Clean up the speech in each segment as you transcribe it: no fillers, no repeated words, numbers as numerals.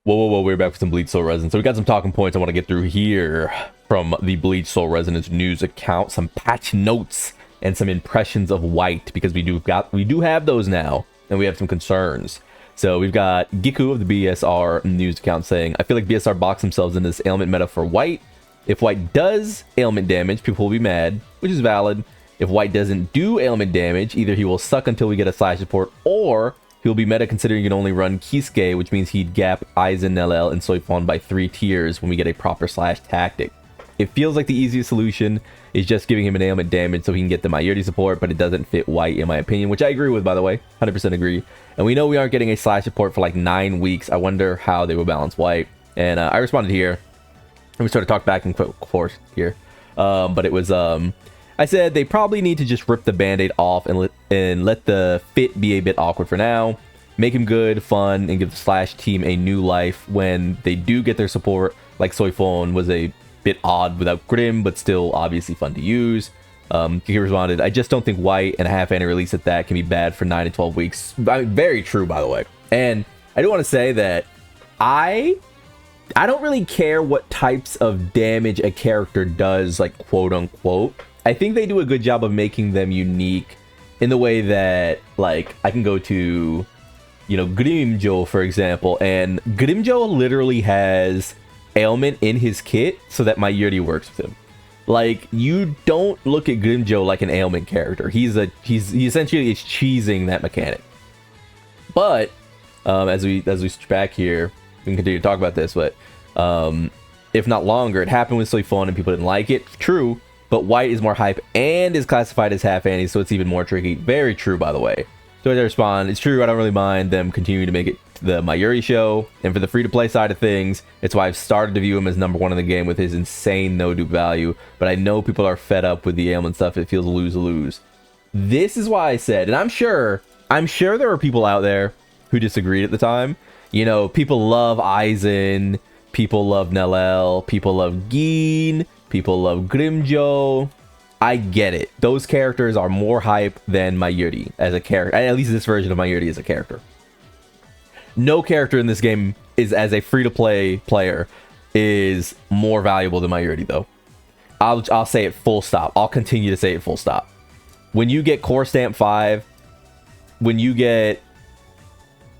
Whoa, we're back with some Bleach Soul Resonance. So we got some talking points I want to get through here from the Bleach Soul Resonance news account, some patch notes, and some impressions of White, because we do have those now, and we have some concerns. So we've got Giku of the BSR news account saying, I feel like BSR boxed themselves into this ailment meta for White. If White does ailment damage, people will be mad, which is valid. If White doesn't do ailment damage, either he will suck until we get a slash support, or he'll be meta considering you can only run Kisuke, which means he'd gap Aizen, LL, and Soifon by 3 tiers when we get a proper slash tactic. It feels like the easiest solution is just giving him an ailment damage so he can get the Mayuri support, but it doesn't fit White in my opinion, which I agree with, by the way. 100% agree. And we know we aren't getting a slash support for like 9 weeks. I wonder how they will balance White. And I responded here. And we sort of talked back and forth here. But it was... I said they probably need to just rip the band-aid off and let the fit be a bit awkward for now. Make him good, fun, and give the Slash team a new life when they do get their support, like Soifon was a bit odd without Grim, but still obviously fun to use. He responded, I just don't think White and a half-annual release at that can be bad for 9 to 12 weeks. Very true, by the way. And I do want to say that I don't really care what types of damage a character does, like quote-unquote. I think they do a good job of making them unique in the way that, like, I can go to, you know, Grimjo, for example, and Grimjo literally has ailment in his kit so that Mayuri works with him. Like, you don't look at Grimjo like an ailment character. He essentially is cheesing that mechanic. But as we switch back here, we can continue to talk about this, but if not longer, it happened with Soifon and people didn't like it. True. But White is more hype and is classified as half-annie, so it's even more tricky. Very true, by the way. So as I respond, it's true, I don't really mind them continuing to make it the Mayuri show. And for the free-to-play side of things, it's why I've started to view him as #1 in the game with his insane no-dupe value. But I know people are fed up with the ailment stuff. It feels lose-lose. This is why I said, and I'm sure there were people out there who disagreed at the time. You know, people love Aizen, people love Nelel, people love Gin, people love Grimjo. I get it. Those characters are more hype than Mayuri as a character. At least this version of Mayuri as a character. No character in this game is, as a free-to-play player, is more valuable than Mayuri, though. I'll say it full stop. I'll continue to say it full stop. When you get Core Stamp 5, when you get,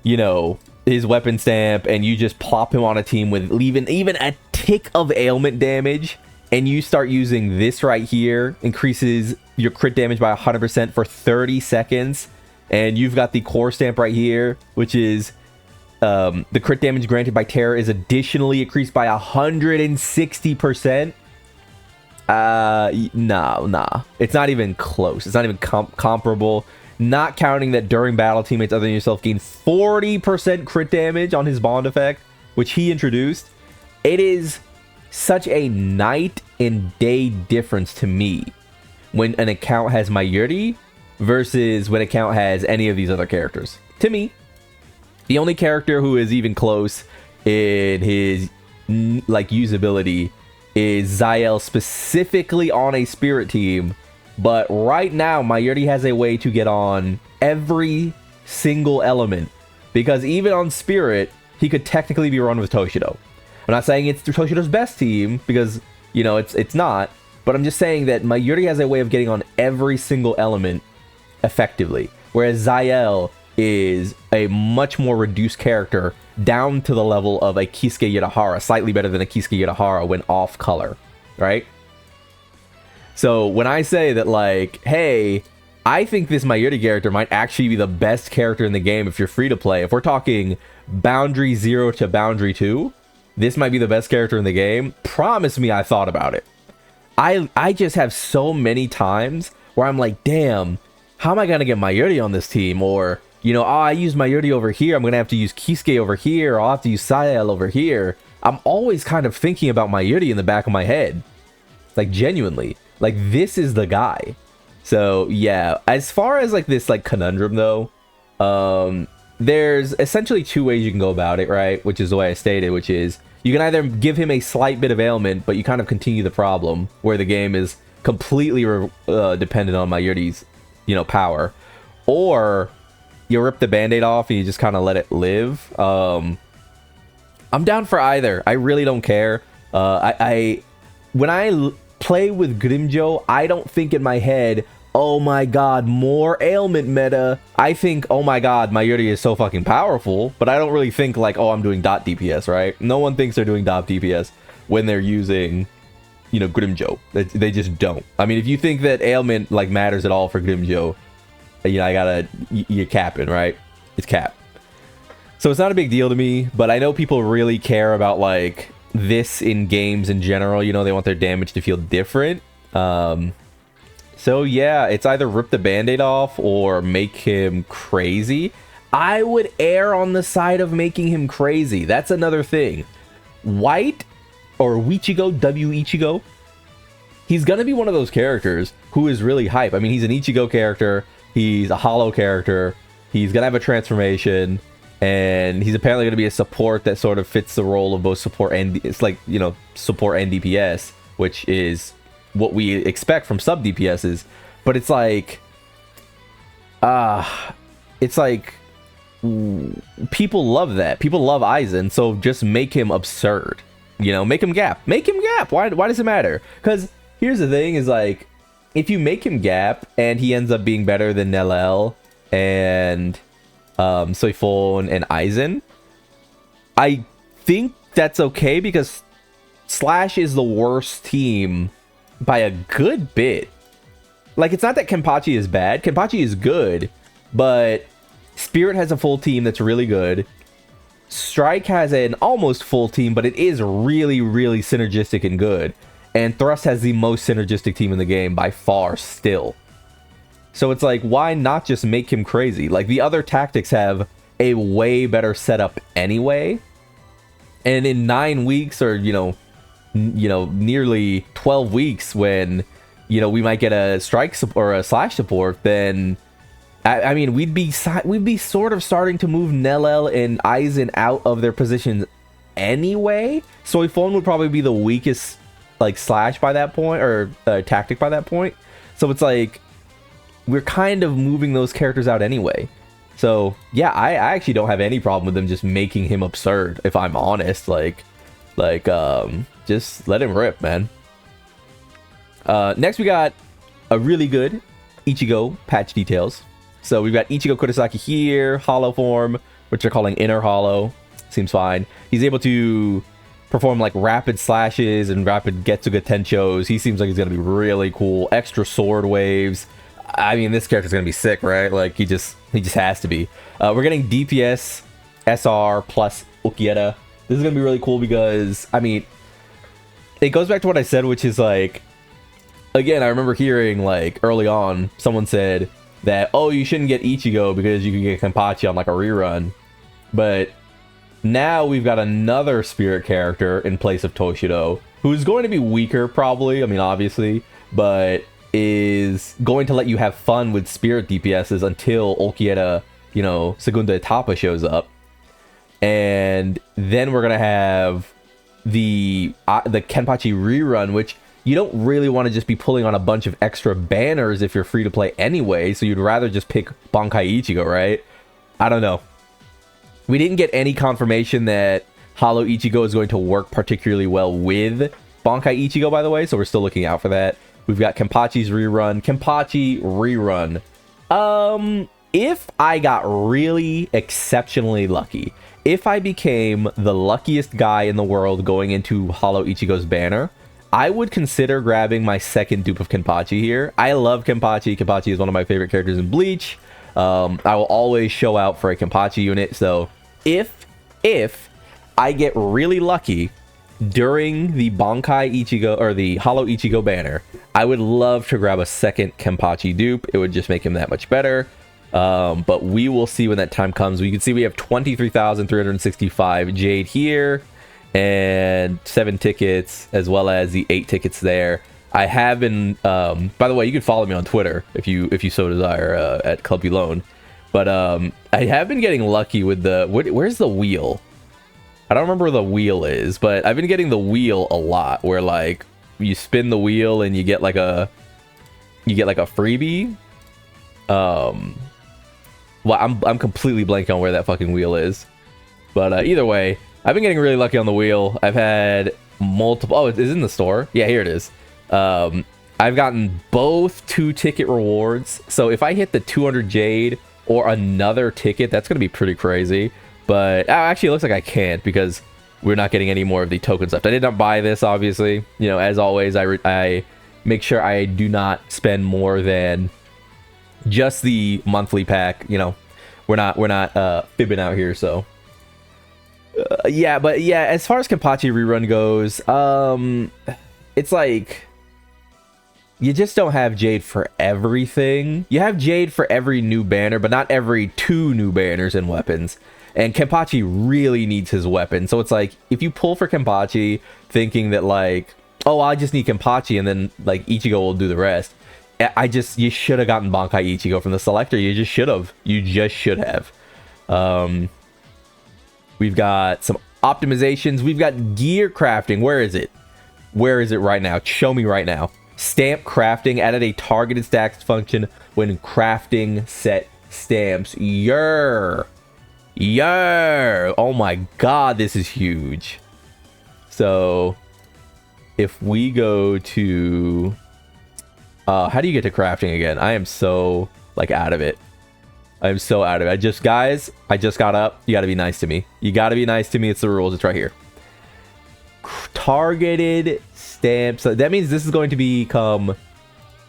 you know, his weapon stamp, and you just plop him on a team with even a tick of ailment damage, and you start using this right here, increases your crit damage by 100% for 30 seconds. And you've got the core stamp right here, which is the crit damage granted by terror is additionally increased by 160%. Nah. It's not even close. It's not even comparable. Not counting that during battle, teammates other than yourself gain 40% crit damage on his bond effect, which he introduced. It is such a night and day difference to me when an account has Mayuri versus when an account has any of these other characters. To me, the only character who is even close in his like usability is Zael, specifically on a spirit team. But right now, Mayuri has a way to get on every single element, because even on spirit, he could technically be run with Toshido. I'm not saying it's Toshido's best team, because, you know, it's not. But I'm just saying that Mayuri has a way of getting on every single element effectively. Whereas Zael is a much more reduced character, down to the level of a Kisuke Yudahara. Slightly better than a Kisuke Yudahara when off color. Right? So when I say that, like, hey, I think this Mayuri character might actually be the best character in the game if you're free to play. If we're talking Boundary 0 to Boundary 2... this might be the best character in the game. Promise me I thought about it. I just have so many times where I'm like, damn, how am I going to get Mayuri on this team? Or, you know, oh, I use Mayuri over here. I'm going to have to use Kisuke over here. Or I'll have to use Sael over here. I'm always kind of thinking about Mayuri in the back of my head. Like, genuinely. Like, this is the guy. So, yeah. As far as, like, this, like, conundrum, though, there's essentially 2 ways you can go about it, right? Which is the way I stated, which is you can either give him a slight bit of ailment, but you kind of continue the problem where the game is completely dependent on Mayuri's, you know, power, or you rip the band-aid off and you just kind of let it live. I'm down for either. I really don't care. When I play with Grimjo, I don't think in my head, oh my god, more ailment meta. I think, oh my god, Mayuri is so fucking powerful, but I don't really think like, oh, I'm doing dot DPS, right? No one thinks they're doing dot DPS when they're using, you know, Grimjo. They just don't. I mean, if you think that ailment like matters at all for Grimjo, you know, you're capping, right? It's cap. So it's not a big deal to me, but I know people really care about like this in games in general. You know, they want their damage to feel different. So yeah, it's either rip the band-aid off or make him crazy. I would err on the side of making him crazy. That's another thing. White or WIchigo, WIchigo, he's gonna be one of those characters who is really hype. I mean, he's an Ichigo character, he's a hollow character, he's gonna have a transformation, and he's apparently gonna be a support that sort of fits the role of both support and, it's like, you know, support and DPS, which is what we expect from sub DPSs. But it's like people love that. People love Aizen, so just make him absurd. You know, make him gap. Make him gap. Why does it matter? Because here's the thing is like, if you make him gap and he ends up being better than Nelel and Soifon and Aizen, I think that's okay because Slash is the worst team by a good bit. Like, it's not that Kenpachi is bad. Kenpachi is good, but Spirit has a full team that's really good. Strike has an almost full team, but it is really, really synergistic and good. And Thrust has the most synergistic team in the game by far still. So it's like, why not just make him crazy? Like, the other tactics have a way better setup anyway. And in 9 weeks, or, you know, nearly 12 weeks, when, you know, we might get a strike or a slash support, then I mean, we'd be sort of starting to move Nelel and Aizen out of their positions anyway. Soifon would probably be the weakest like slash by that point, or tactic by that point. So it's like we're kind of moving those characters out anyway. So yeah, I actually don't have any problem with them just making him absurd, if I'm honest. Like just let him rip, man. Next we got a really good Ichigo patch details. So we've got Ichigo Kurosaki here, hollow form, which they're calling inner hollow. Seems fine. He's able to perform like rapid slashes and rapid Getsuga Tenchos. He seems like he's gonna be really cool. Extra sword waves. I mean, this character's gonna be sick, right? Like, he just has to be. We're getting DPS SR plus Ukieta. This is gonna be really cool because, I mean, it goes back to what I said, which is like, again, I remember hearing like early on, someone said that, oh, you shouldn't get Ichigo because you can get Kenpachi on like a rerun. But now we've got another spirit character in place of Toshido, who's going to be weaker probably, I mean, obviously, but is going to let you have fun with spirit DPSs until Ukieta, you know, Segunda Etapa shows up. And then we're going to have the Kenpachi rerun, which you don't really want to just be pulling on a bunch of extra banners if you're free to play anyway, so you'd rather just pick Bankai Ichigo, right? I don't know. We didn't get any confirmation that Hollow Ichigo is going to work particularly well with Bankai Ichigo, by the way, so we're still looking out for that. We've got Kenpachi's rerun. Kenpachi rerun. If I got really exceptionally lucky, if I became the luckiest guy in the world going into Hollow Ichigo's banner, I would consider grabbing my second dupe of Kenpachi here. I love Kenpachi. Kenpachi is one of my favorite characters in Bleach. I will always show out for a Kenpachi unit. So if I get really lucky during the Bankai Ichigo or the Hollow Ichigo banner, I would love to grab a second Kenpachi dupe. It would just make him that much better. But we will see when that time comes. We can see we have 23,365 Jade here, and 7 tickets, as well as the 8 tickets there. I have been, by the way, you can follow me on Twitter if you so desire, at Club Elone. But I have been getting lucky with the, where's the wheel? I don't remember where the wheel is, but I've been getting the wheel a lot, where like you spin the wheel and you get like a freebie. Well, I'm completely blanking on where that fucking wheel is. But either way, I've been getting really lucky on the wheel. I've had multiple... Oh, it is in the store? Yeah, here it is. I've gotten both 2-ticket rewards. So if I hit the 200 Jade or another ticket, that's going to be pretty crazy. But actually, it looks like I can't because we're not getting any more of the tokens left. I did not buy this, obviously. You know, as always, I make sure I do not spend more than just the monthly pack. You know, we're not fibbing out here, so... yeah, but yeah, as far as Kenpachi Rerun goes, it's like you just don't have Jade for everything. You have Jade for every new banner, but not every 2 new banners and weapons. And Kenpachi really needs his weapon. So it's like, if you pull for Kenpachi thinking that like, oh, I just need Kenpachi and then like Ichigo will do the rest. You should have gotten Bankai Ichigo from the selector. You just should have. You just should have. We've got some optimizations. We've got gear crafting. Where is it? Where is it right now? Show me right now. Stamp crafting added a targeted stacks function when crafting set stamps. Yer. Oh my god, this is huge. So if we go to how do you get to crafting again? I am so like out of it. I'm so out of it. Guys, I just got up. You gotta be nice to me. You gotta be nice to me. It's the rules. It's right here. Targeted stamps. That means this is going to become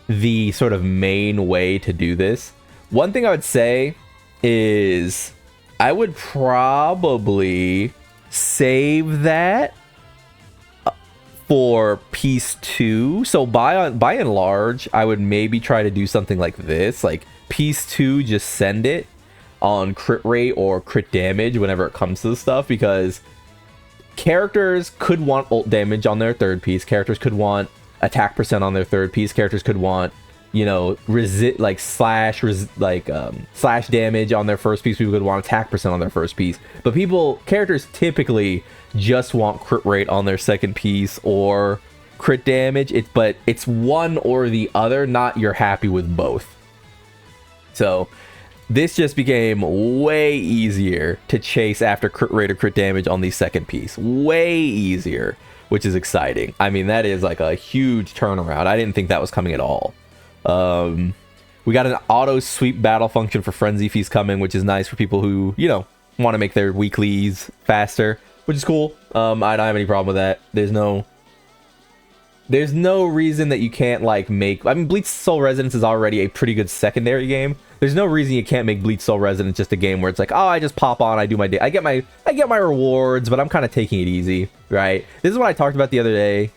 the sort of main way to do this. One thing I would say is I would probably save that for piece 2. So by and large, I would maybe try to do something like this, like piece 2, just send it on crit rate or crit damage whenever it comes to the stuff, because characters could want ult damage on their 3rd piece, characters could want attack percent on their 3rd piece, characters could want, you know, slash damage on their 1st piece, people could want attack percent on their 1st piece, but characters typically just want crit rate on their 2nd piece or crit damage. But it's one or the other, not you're happy with both. So this just became way easier to chase after crit rate or crit damage on the 2nd piece. Way easier, which is exciting. I mean, that is like a huge turnaround. I didn't think that was coming at all. We got an auto sweep battle function for Frenzy Feast coming, which is nice for people who, you know, want to make their weeklies faster, which is cool. I don't have any problem with that. There's no reason that you can't like make... I mean, Bleach Soul Resonance is already a pretty good secondary game. There's no reason you can't make Bleach Soul Resonance just a game where it's like, oh, I just pop on, I do my day, I get my rewards, but I'm kind of taking it easy, right? This is what I talked about the other day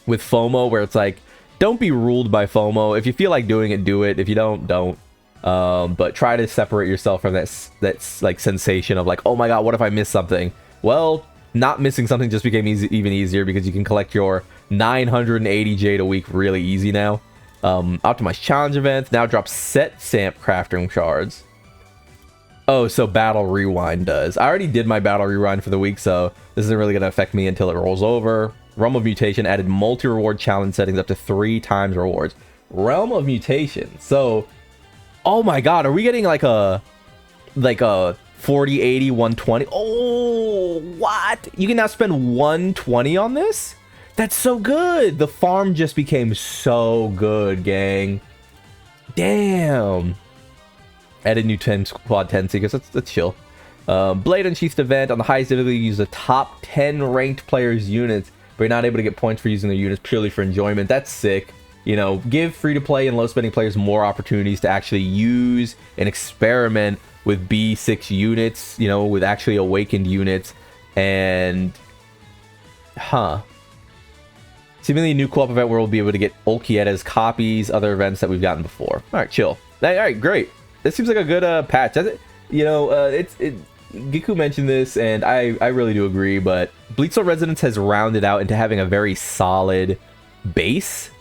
with FOMO, where it's like, don't be ruled by FOMO. If you feel like doing it, do it. If you don't. But try to separate yourself from that like sensation of like, oh my god, what if I miss something? Well, not missing something just became even easier because you can collect your 980 Jade a week really easy now. Optimized challenge events now drop set stamp crafting shards. Oh, so battle rewind does. I already did my battle rewind for the week, so this isn't really going to affect me until it rolls over. Realm of Mutation added multi-reward challenge settings up to 3 times rewards. Realm of Mutation. So, oh my god, are we getting like a 40, 80, 120? Oh, what? You can now spend 120 on this? That's so good. The farm just became so good, gang. Damn. Added new 10 quad 10 seekers. That's chill. Blade Unsheathed event. On the highest difficulty, use the top 10 ranked players' units, but you're not able to get points for using their units purely for enjoyment. That's sick. You know, give free-to-play and low-spending players more opportunities to actually use and experiment with B6 units, you know, with actually awakened units. And... seemingly a new co-op event where we'll be able to get Olkieta's copies, other events that we've gotten before. Alright, chill. Alright, great. This seems like a good patch. You know, Giku mentioned this, and I really do agree, but Bleach Soul Resonance has rounded out into having a very solid base.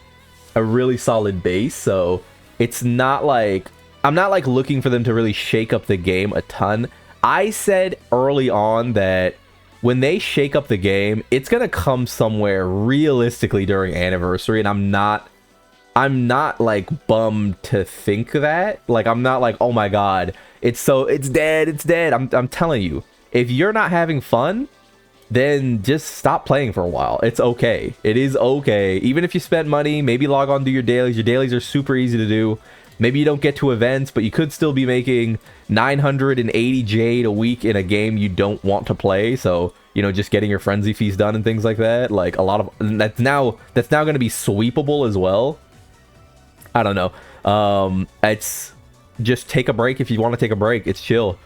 A really solid base, so it's not like... I'm not like looking for them to really shake up the game a ton. I said early on that when they shake up the game, it's gonna come somewhere realistically during Anniversary, and I'm not like bummed to think that. Like, I'm not like, oh my god, it's dead. I'm telling you, if you're not having fun, then just stop playing for a while. It's okay. It is okay. Even if you spent money, maybe log on to your dailies. Your dailies are super easy to do. Maybe you don't get to events, but you could still be making 980 Jade a week in a game you don't want to play. So, you know, just getting your frenzy feast done and things like that. Like a lot of that's now going to be sweepable as well. I don't know. It's just take a break if you want to take a break. It's chill.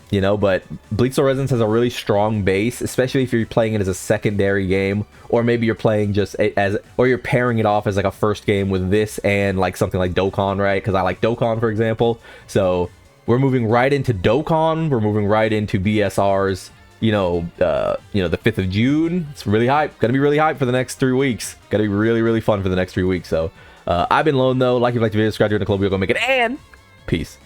You know, but Bleach Soul Resonance has a really strong base, especially if you're playing it as a secondary game, or maybe you're playing just as, or you're pairing it off as like a first game with this and like something like Dokkan, right? Because I like Dokkan, for example. So we're moving right into Dokkan. We're moving right into BSR's, the 5th of June. It's really hype. Gonna be really hype for the next 3 weeks. Gonna be really, really fun for the next 3 weeks. So I've been Lone, though. Like if you like the video, subscribe to the club. We'll go make it, and peace.